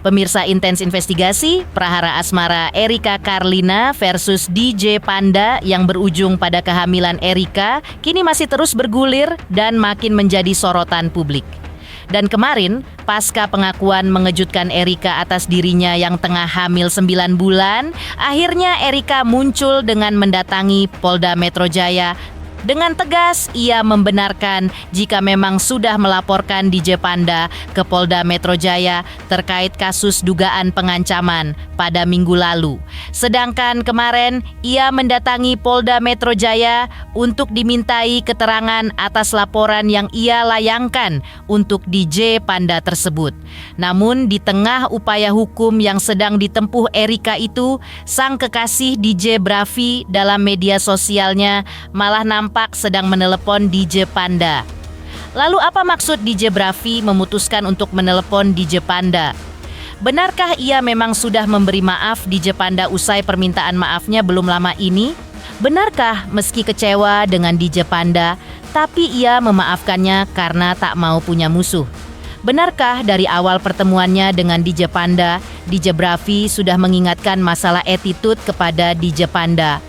Pemirsa Intens Investigasi, prahara asmara Erika Karlina versus DJ Panda yang berujung pada kehamilan Erika kini masih terus bergulir dan makin menjadi sorotan publik. Dan kemarin, pasca pengakuan mengejutkan Erika atas dirinya yang tengah hamil 9 bulan, akhirnya Erika muncul dengan mendatangi Polda Metro Jaya. Dengan tegas, ia membenarkan jika memang sudah melaporkan DJ Panda ke Polda Metro Jaya terkait kasus dugaan pengancaman pada minggu lalu. Sedangkan kemarin, ia mendatangi Polda Metro Jaya untuk dimintai keterangan atas laporan yang ia layangkan untuk DJ Panda tersebut. Namun di tengah upaya hukum yang sedang ditempuh Erika itu, sang kekasih DJ Bravi dalam media sosialnya malah nampak sedang menelepon DJ Panda. Lalu apa maksud DJ Bravi memutuskan untuk menelepon DJ Panda? Benarkah ia memang sudah memberi maaf DJ Panda usai permintaan maafnya belum lama ini? Benarkah meski kecewa dengan DJ Panda, tapi ia memaafkannya karena tak mau punya musuh? Benarkah dari awal pertemuannya dengan DJ Panda, DJ Bravi sudah mengingatkan masalah attitude kepada DJ Panda?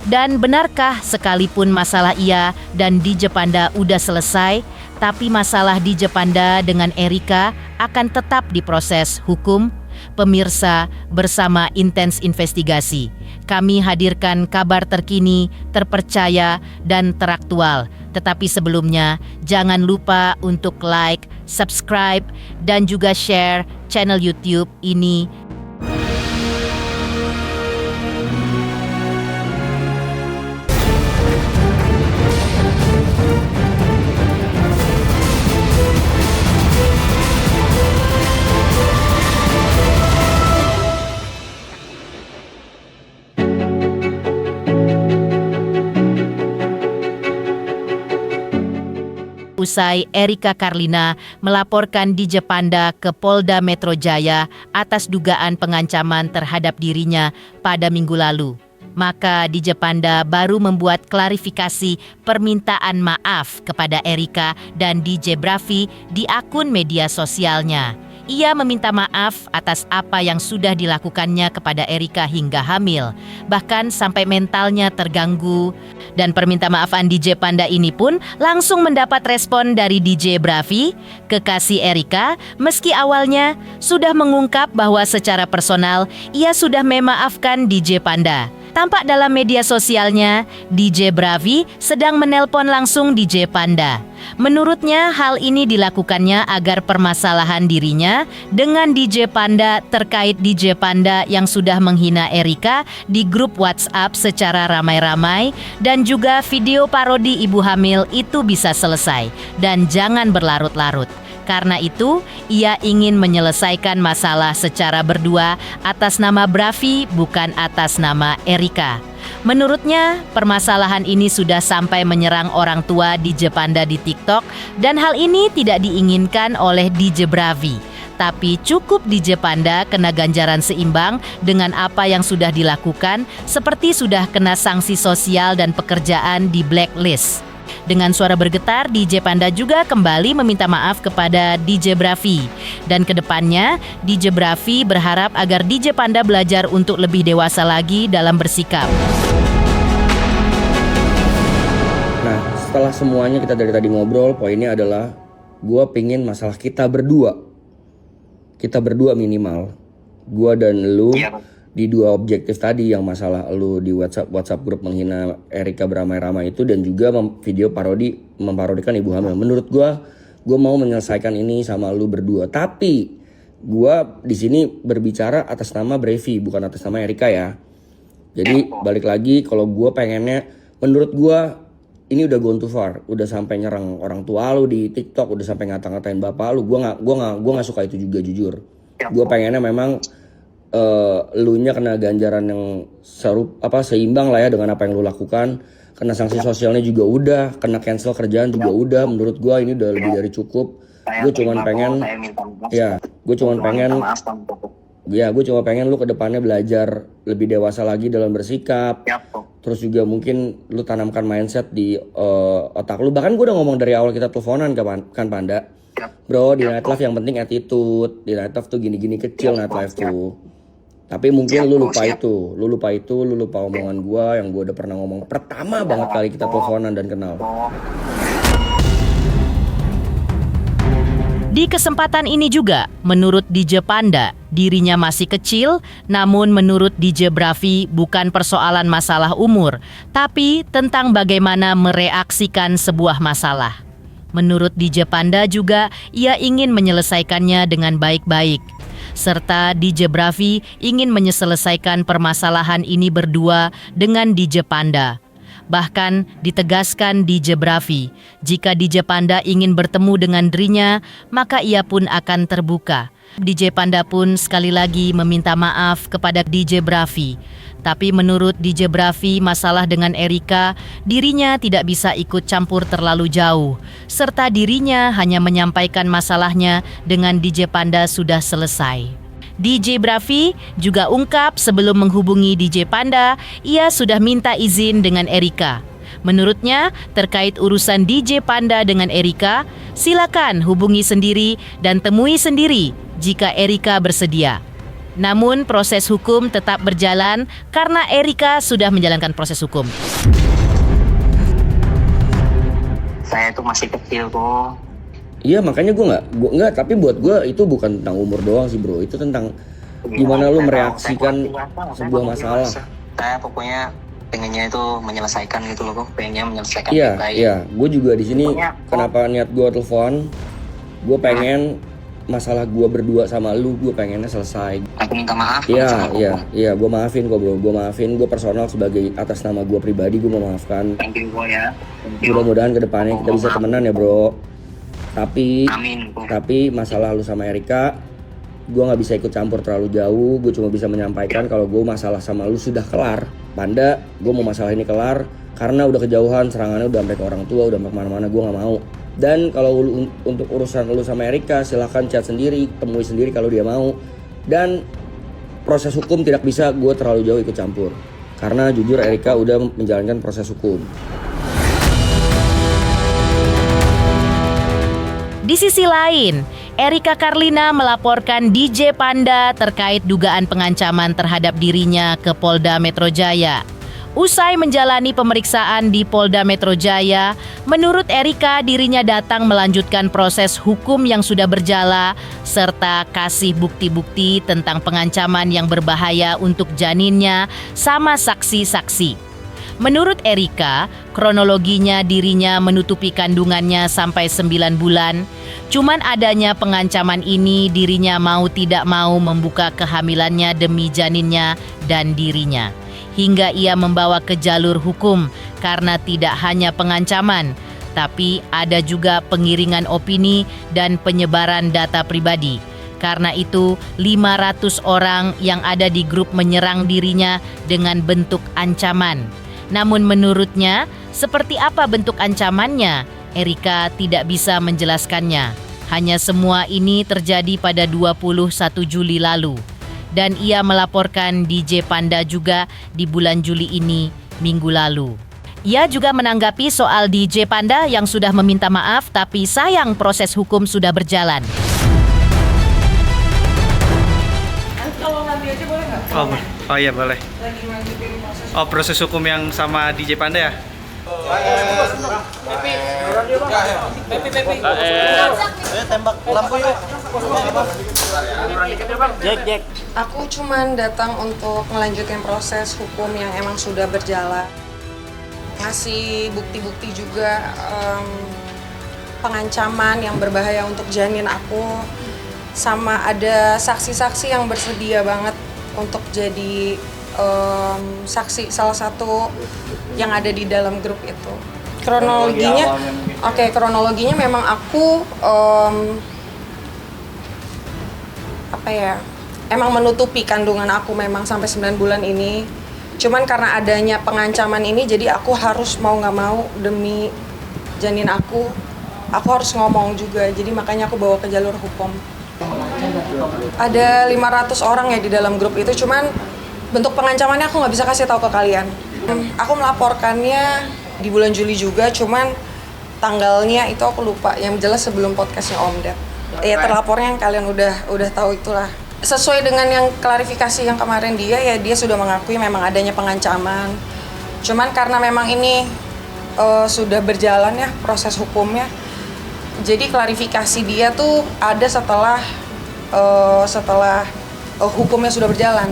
Dan benarkah sekalipun masalah ia dan DJ Panda udah selesai, tapi masalah DJ Panda dengan Erika akan tetap diproses hukum? Pemirsa, bersama Intens Investigasi, kami hadirkan kabar terkini, terpercaya, dan teraktual. Tetapi sebelumnya, jangan lupa untuk like, subscribe, dan juga share channel YouTube ini. Usai Erika Karlina melaporkan DJ Panda ke Polda Metro Jaya atas dugaan pengancaman terhadap dirinya pada minggu lalu, maka DJ Panda baru membuat klarifikasi permintaan maaf kepada Erika dan DJ Bravi di akun media sosialnya. Ia meminta maaf atas apa yang sudah dilakukannya kepada Erika hingga hamil, bahkan sampai mentalnya terganggu. Dan perminta maafan DJ Panda ini pun langsung mendapat respon dari DJ Bravi, kekasih Erika, meski awalnya sudah mengungkap bahwa secara personal ia sudah memaafkan DJ Panda. Tampak dalam media sosialnya, DJ Bravi sedang menelpon langsung DJ Panda. Menurutnya hal ini dilakukannya agar permasalahan dirinya dengan DJ Panda terkait DJ Panda yang sudah menghina Erika di grup WhatsApp secara ramai-ramai dan juga video parodi ibu hamil itu bisa selesai dan jangan berlarut-larut. Karena itu, ia ingin menyelesaikan masalah secara berdua atas nama Bravi bukan atas nama Erika. Menurutnya, permasalahan ini sudah sampai menyerang orang tua DJ Panda di TikTok dan hal ini tidak diinginkan oleh DJ Bravi. Tapi cukup DJ Panda kena ganjaran seimbang dengan apa yang sudah dilakukan, seperti sudah kena sanksi sosial dan pekerjaan di blacklist. Dengan suara bergetar, DJ Panda juga kembali meminta maaf kepada DJ Bravi. Dan kedepannya, DJ Bravi berharap agar DJ Panda belajar untuk lebih dewasa lagi dalam bersikap. Nah, setelah semuanya kita dari tadi ngobrol, poinnya adalah gue pingin masalah kita berdua minimal, gue dan lu di dua objektif tadi, yang masalah lu di WhatsApp grup menghina Erika beramai-ramai itu dan juga video memparodikan ibu hamil. Menurut gue mau menyelesaikan ini sama lu berdua. Tapi gue di sini berbicara atas nama Bravi bukan atas nama Erika ya. Jadi balik lagi, kalau gue pengennya, menurut gue ini udah gone too far, udah sampai nyerang orang tua lu di TikTok, udah sampai ngata-ngatain bapak lu. Gue nggak suka itu juga, jujur. Gue pengennya memang elunya kena ganjaran yang seimbang lah ya dengan apa yang lu lakukan. Kena sanksi sosialnya juga udah, kena cancel kerjaan juga udah. Menurut gue ini udah lebih dari cukup. Gue cuma pengen lu kedepannya belajar lebih dewasa lagi dalam bersikap. Terus juga mungkin lu tanamkan mindset di otak lu. Bahkan gue udah ngomong dari awal kita teleponan kan Panda. Bro, di nightlife yang penting attitude. Di nightlife tuh gini-gini kecil nightlife tuh. Tapi mungkin lu lupa itu, lu lupa omongan gua yang gua udah pernah ngomong pertama banget kali kita teleponan dan kenal. Di kesempatan ini juga, menurut DJ Panda, dirinya masih kecil, namun menurut DJ Bravi bukan persoalan masalah umur, tapi tentang bagaimana mereaksikan sebuah masalah. Menurut DJ Panda juga, ia ingin menyelesaikannya dengan baik-baik. Serta DJ Bravi ingin menyelesaikan permasalahan ini berdua dengan DJ Panda. Bahkan ditegaskan DJ Bravi, jika DJ Panda ingin bertemu dengan dirinya, maka ia pun akan terbuka. DJ Panda pun sekali lagi meminta maaf kepada DJ Bravi. Tapi menurut DJ Bravi, masalah dengan Erika, dirinya tidak bisa ikut campur terlalu jauh. Serta dirinya hanya menyampaikan masalahnya dengan DJ Panda sudah selesai. DJ Bravi juga ungkap sebelum menghubungi DJ Panda, ia sudah minta izin dengan Erika. Menurutnya, terkait urusan DJ Panda dengan Erika, silakan hubungi sendiri dan temui sendiri jika Erika bersedia. Namun proses hukum tetap berjalan karena Erika sudah menjalankan proses hukum. Saya tuh masih kecil kok. Iya, makanya gue nggak, tapi buat gue itu bukan tentang umur doang sih bro, itu tentang gimana lu mereaksikan sebuah masalah. Saya pokoknya pengennya itu menyelesaikan gitu loh, kok pengennya menyelesaikan baik-baik. Iya, gue juga di sini kenapa niat gue telepon, gue pengen masalah gue berdua sama lu, gue pengennya selesai. Aku minta maaf. Iya, gue maafin kok bro, gue personal sebagai atas nama gue pribadi, gue mau maafkan. Thank you ya. Mudah-mudahan kedepannya kita bisa temenan ya bro. Tapi Amin. Tapi masalah lu sama Erika, gue nggak bisa ikut campur terlalu jauh. Gue cuma bisa menyampaikan kalau gue masalah sama lu sudah kelar. Panda, gue mau masalah ini kelar karena udah kejauhan, serangannya udah sampai ke orang tua, udah sampai kemana-mana, gue nggak mau. Dan kalau untuk urusan lu sama Erika, silahkan chat sendiri, temui sendiri kalau dia mau. Dan proses hukum tidak bisa gue terlalu jauh ikut campur, karena jujur Erika udah menjalankan proses hukum. Di sisi lain, Erika Karlina melaporkan DJ Panda terkait dugaan pengancaman terhadap dirinya ke Polda Metro Jaya. Usai menjalani pemeriksaan di Polda Metro Jaya, menurut Erika dirinya datang melanjutkan proses hukum yang sudah berjalan serta kasih bukti-bukti tentang pengancaman yang berbahaya untuk janinnya sama saksi-saksi. Menurut Erika, kronologinya dirinya menutupi kandungannya sampai 9 bulan. Cuman adanya pengancaman ini dirinya mau tidak mau membuka kehamilannya demi janinnya dan dirinya. Hingga ia membawa ke jalur hukum karena tidak hanya pengancaman, tapi ada juga pengiringan opini dan penyebaran data pribadi. Karena itu 500 orang yang ada di grup menyerang dirinya dengan bentuk ancaman. Namun menurutnya, seperti apa bentuk ancamannya, Erika tidak bisa menjelaskannya. Hanya semua ini terjadi pada 21 Juli lalu. Dan ia melaporkan DJ Panda juga di bulan Juli ini, minggu lalu. Ia juga menanggapi soal DJ Panda yang sudah meminta maaf, tapi sayang proses hukum sudah berjalan. Kalau nanti aja boleh nggak? Oh iya boleh. Lagi lanjutin proses. Oh proses hukum yang sama DJ Panda ya? Pepi. Tembak lampu yuk. Jack. Aku cuman datang untuk melanjutkan proses hukum yang emang sudah berjalan. Ngasih bukti-bukti juga pengancaman yang berbahaya untuk janin aku. Sama ada saksi-saksi yang bersedia banget untuk jadi saksi salah satu yang ada di dalam grup itu. Kronologinya memang aku emang menutupi kandungan aku memang sampai 9 bulan ini. Cuman karena adanya pengancaman ini jadi aku harus mau nggak mau demi janin aku harus ngomong juga. Jadi makanya aku bawa ke jalur hukum. Ada 500 orang ya di dalam grup itu, cuman bentuk pengancamannya aku nggak bisa kasih tahu ke kalian. Aku melaporkannya di bulan Juli juga, cuman tanggalnya itu aku lupa, yang jelas sebelum podcastnya Om Ded. Ya terlapornya yang kalian udah tahu itulah. Sesuai dengan yang klarifikasi yang kemarin dia sudah mengakui memang adanya pengancaman. Cuman karena memang ini sudah berjalan ya proses hukumnya, jadi klarifikasi dia tuh ada setelah hukumnya sudah berjalan.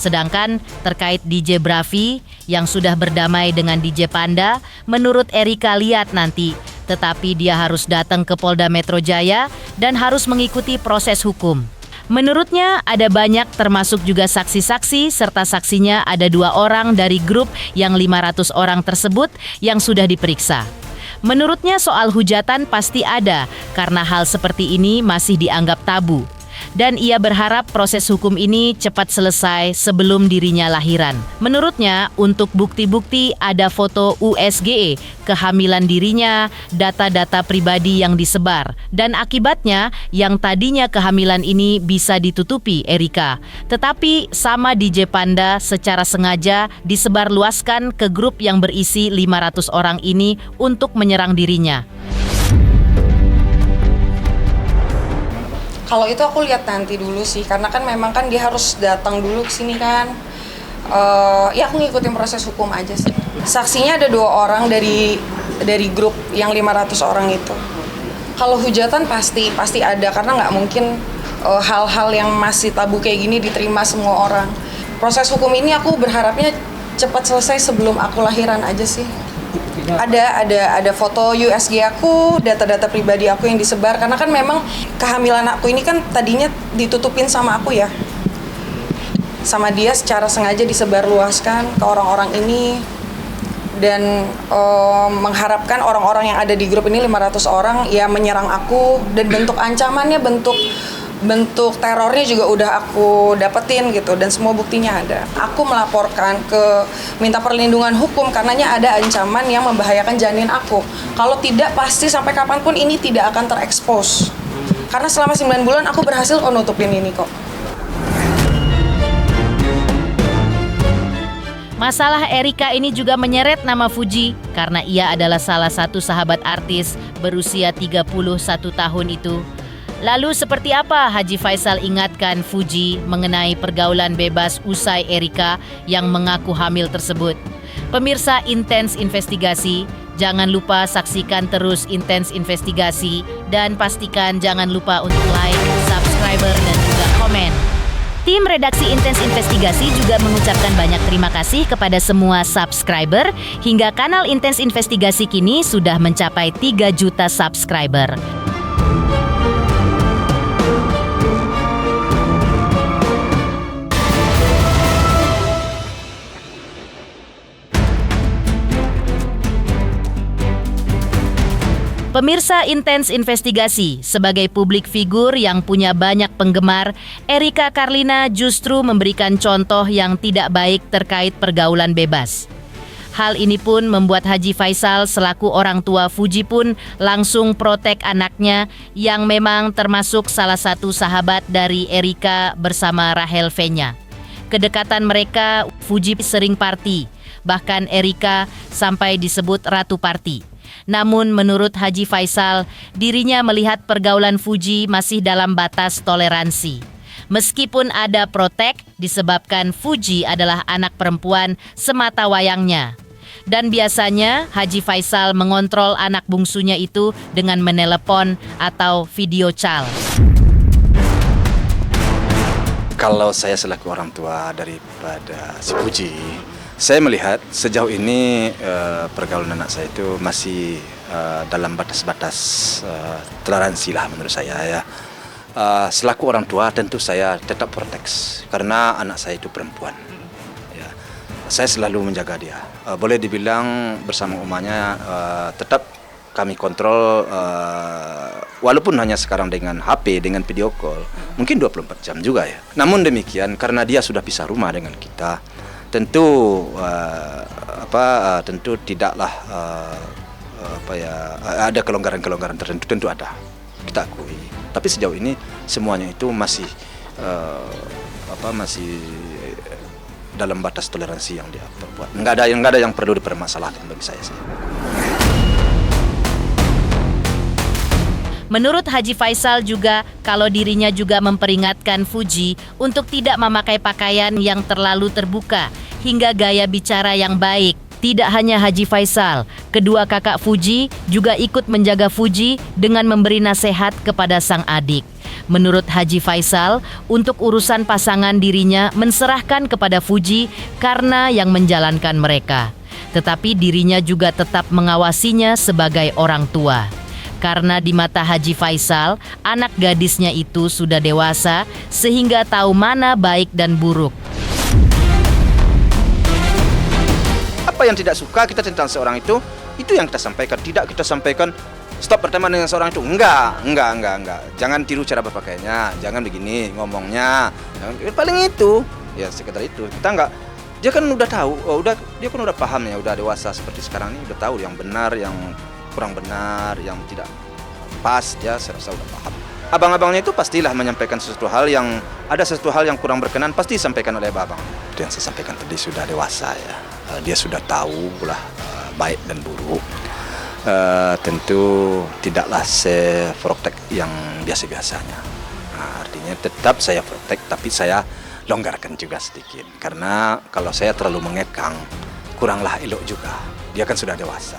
Sedangkan terkait DJ Bravi yang sudah berdamai dengan DJ Panda, menurut Erika lihat nanti, tetapi dia harus datang ke Polda Metro Jaya dan harus mengikuti proses hukum. Menurutnya ada banyak termasuk juga saksi-saksi serta saksinya ada 2 orang dari grup yang 500 orang tersebut yang sudah diperiksa. Menurutnya soal hujatan pasti ada karena hal seperti ini masih dianggap tabu. Dan ia berharap proses hukum ini cepat selesai sebelum dirinya lahiran. Menurutnya, untuk bukti-bukti ada foto USGE, kehamilan dirinya, data-data pribadi yang disebar. Dan akibatnya, yang tadinya kehamilan ini bisa ditutupi Erika. Tetapi sama DJ Panda secara sengaja disebarluaskan ke grup yang berisi 500 orang ini untuk menyerang dirinya. Kalau itu aku lihat nanti dulu sih, karena kan memang kan dia harus datang dulu ke sini kan. Ya aku ngikutin proses hukum aja sih. Saksinya ada 2 orang dari grup yang 500 orang itu. Kalau hujatan pasti ada, karena nggak mungkin hal-hal yang masih tabu kayak gini diterima semua orang. Proses hukum ini aku berharapnya cepat selesai sebelum aku lahiran aja sih. Ada foto USG aku, data-data pribadi aku yang disebar, karena kan memang kehamilan aku ini kan tadinya ditutupin sama aku ya, sama dia secara sengaja disebarluaskan ke orang-orang ini, dan mengharapkan orang-orang yang ada di grup ini 500 orang ya menyerang aku, dan bentuk ancamannya, bentuk terornya juga udah aku dapetin gitu, dan semua buktinya ada. Aku melaporkan minta perlindungan hukum karenanya ada ancaman yang membahayakan janin aku. Kalau tidak, pasti sampai kapanpun ini tidak akan terekspos. Karena selama 9 bulan aku berhasil kok nutupin ini kok. Masalah Erika ini juga menyeret nama Fuji karena ia adalah salah satu sahabat artis berusia 31 tahun itu. Lalu seperti apa Haji Faisal ingatkan Fuji mengenai pergaulan bebas usai Erika yang mengaku hamil tersebut? Pemirsa Intens Investigasi, jangan lupa saksikan terus Intens Investigasi dan pastikan jangan lupa untuk like, subscriber dan juga komen. Tim redaksi Intens Investigasi juga mengucapkan banyak terima kasih kepada semua subscriber hingga kanal Intens Investigasi kini sudah mencapai 3 juta subscriber. Pemirsa Intens Investigasi, sebagai publik figur yang punya banyak penggemar, Erika Karlina justru memberikan contoh yang tidak baik terkait pergaulan bebas. Hal ini pun membuat Haji Faisal selaku orang tua Fuji pun langsung protek anaknya yang memang termasuk salah satu sahabat dari Erika bersama Rahel V-nya. Kedekatan mereka, Fuji sering party, bahkan Erika sampai disebut Ratu Party. Namun menurut Haji Faisal, dirinya melihat pergaulan Fuji masih dalam batas toleransi. Meskipun ada protek disebabkan Fuji adalah anak perempuan semata wayangnya. Dan biasanya Haji Faisal mengontrol anak bungsunya itu dengan menelepon atau video call. Kalau saya selaku orang tua daripada si Fuji, saya melihat sejauh ini pergaulan anak saya itu masih dalam batas-batas toleransi lah menurut saya ya. Selaku orang tua tentu saya tetap proteks karena anak saya itu perempuan. Ya. Saya selalu menjaga dia. Boleh dibilang bersama umahnya tetap kami kontrol walaupun hanya sekarang dengan HP, dengan video call, mungkin 24 jam juga ya. Namun demikian karena dia sudah pisah rumah dengan kita, tentu tentu tidaklah ada kelonggaran-kelonggaran tertentu, tentu ada, kita akui. Tapi sejauh ini semuanya itu masih dalam batas toleransi yang dia perbuat. Nggak ada yang perlu dipermasalahkan bagi saya sih. Menurut Haji Faisal juga, kalau dirinya juga memperingatkan Fuji untuk tidak memakai pakaian yang terlalu terbuka hingga gaya bicara yang baik. Tidak hanya Haji Faisal, kedua kakak Fuji juga ikut menjaga Fuji dengan memberi nasihat kepada sang adik. Menurut Haji Faisal, untuk urusan pasangan dirinya menserahkan kepada Fuji karena yang menjalankan mereka. Tetapi dirinya juga tetap mengawasinya sebagai orang tua. Karena di mata Haji Faisal, anak gadisnya itu sudah dewasa sehingga tahu mana baik dan buruk. Apa yang tidak suka kita tentang seorang itu yang kita sampaikan. Tidak kita sampaikan stop berteman dengan seorang itu. Enggak. Jangan tiru cara berpakaiannya, jangan begini ngomongnya. Paling itu, ya sekedar itu. Kita enggak, dia kan udah tahu, dia kan udah paham ya, udah dewasa seperti sekarang ini, udah tahu yang benar, yang kurang benar, yang tidak pas, dia serasa udah paham. Abang-abangnya itu pastilah menyampaikan sesuatu hal yang kurang berkenan, pasti disampaikan oleh abang. Itu yang saya sampaikan tadi, sudah dewasa ya, dia sudah tahu lah baik dan buruk. Tentu tidaklah saya protek yang biasa-biasanya. Artinya tetap saya protek, tapi saya longgarkan juga sedikit, karena kalau saya terlalu mengekang kuranglah elok juga. Dia kan sudah dewasa.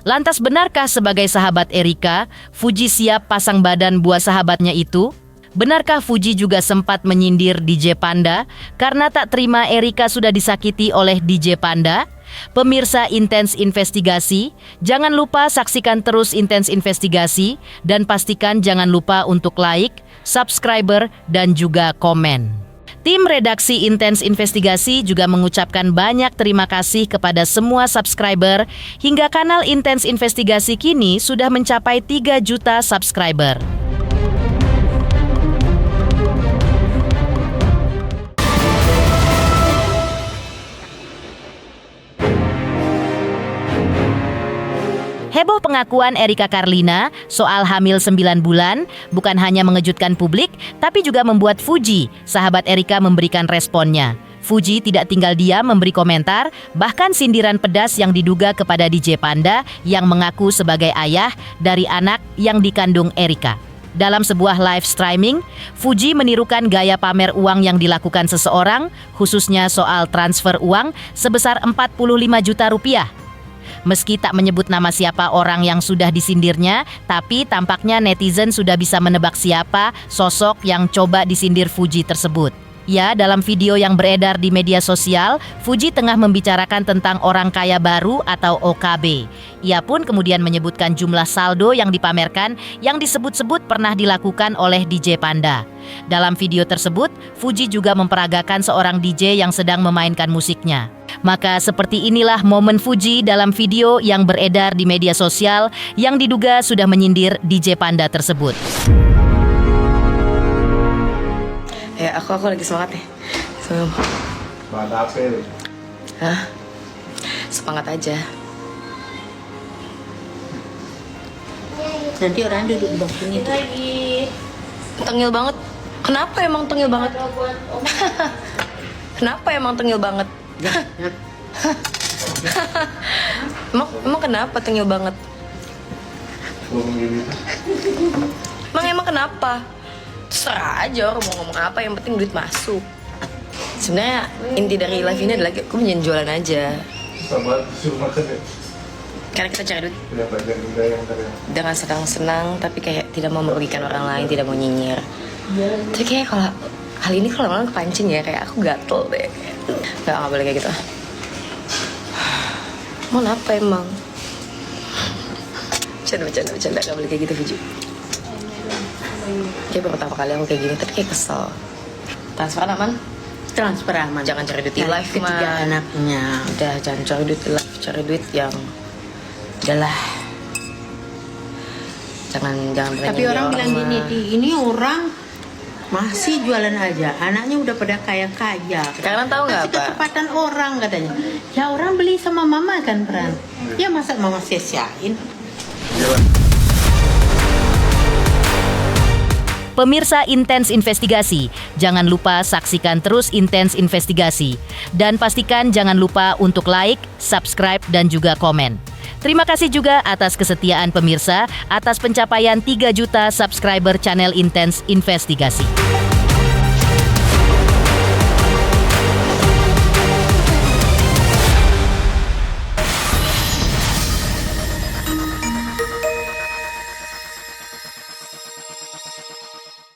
Lantas benarkah sebagai sahabat Erika, Fuji siap pasang badan buat sahabatnya itu? Benarkah Fuji juga sempat menyindir DJ Panda karena tak terima Erika sudah disakiti oleh DJ Panda? Pemirsa Intens Investigasi, jangan lupa saksikan terus Intens Investigasi dan pastikan jangan lupa untuk like, subscriber, dan juga komen. Tim redaksi Intens Investigasi juga mengucapkan banyak terima kasih kepada semua subscriber hingga kanal Intens Investigasi kini sudah mencapai 3 juta subscriber. Heboh pengakuan Erika Karlina soal hamil 9 bulan bukan hanya mengejutkan publik, tapi juga membuat Fuji, sahabat Erika, memberikan responnya. Fuji tidak tinggal diam memberi komentar, bahkan sindiran pedas yang diduga kepada DJ Panda yang mengaku sebagai ayah dari anak yang dikandung Erika. Dalam sebuah live streaming, Fuji menirukan gaya pamer uang yang dilakukan seseorang, khususnya soal transfer uang sebesar 45 juta rupiah. Meski tak menyebut nama siapa orang yang sudah disindirnya, tapi tampaknya netizen sudah bisa menebak siapa sosok yang coba disindir Fuji tersebut. Ya, dalam video yang beredar di media sosial, Fuji tengah membicarakan tentang orang kaya baru atau OKB. Ia pun kemudian menyebutkan jumlah saldo yang dipamerkan yang disebut-sebut pernah dilakukan oleh DJ Panda. Dalam video tersebut, Fuji juga memperagakan seorang DJ yang sedang memainkan musiknya. Maka seperti inilah momen Fuji dalam video yang beredar di media sosial yang diduga sudah menyindir DJ Panda tersebut. Ya, aku lagi semangat nih. Semangat apa ini? Hah? Semangat aja. Nanti orang duduk di bangku ini tuh. Tengil banget. Kenapa emang tengil banget? Kenapa emang tengil banget? emang kenapa tengil banget? Emang kenapa? Terserah aja orang mau ngomong apa, yang penting duit masuk. Sebenarnya inti dari live ini adalah aku menjadi jualan aja. Sama suruh makan ya? Karena kita cari duit Kenapa jangan yang tadi? dengan senang-senang, tapi kayak tidak mau merugikan orang lain, tidak mau nyinyir. Tapi kayak kalau kali ini kalau orang kepancing ya, kayak aku gatel deh. Nggak boleh kayak gitu. Mau apa emang? Bercanda, nggak boleh kayak gitu, Fuji. Kayak baru pertama kali aku kayak gini, tapi kayak kesel. Transferan aman? Transfer aman. Jangan cari duit di live, ketiga mah. anaknya. Udah, jangan cari duit di live, cari duit yang udahlah. Jangan pernah Tapi nyindir orang bilang mah. gini, ini orang masih jualan aja, anaknya udah pada kaya-kaya. Kalian tahu nggak Kasih apa? ketepatan orang katanya. Ya orang beli sama mama kan, Pran. Ya masa mama sia-siain? Pemirsa Intens Investigasi, jangan lupa saksikan terus Intens Investigasi. Dan pastikan jangan lupa untuk like, subscribe, dan juga komen. Terima kasih juga atas kesetiaan pemirsa atas pencapaian 3 juta subscriber channel Intens Investigasi.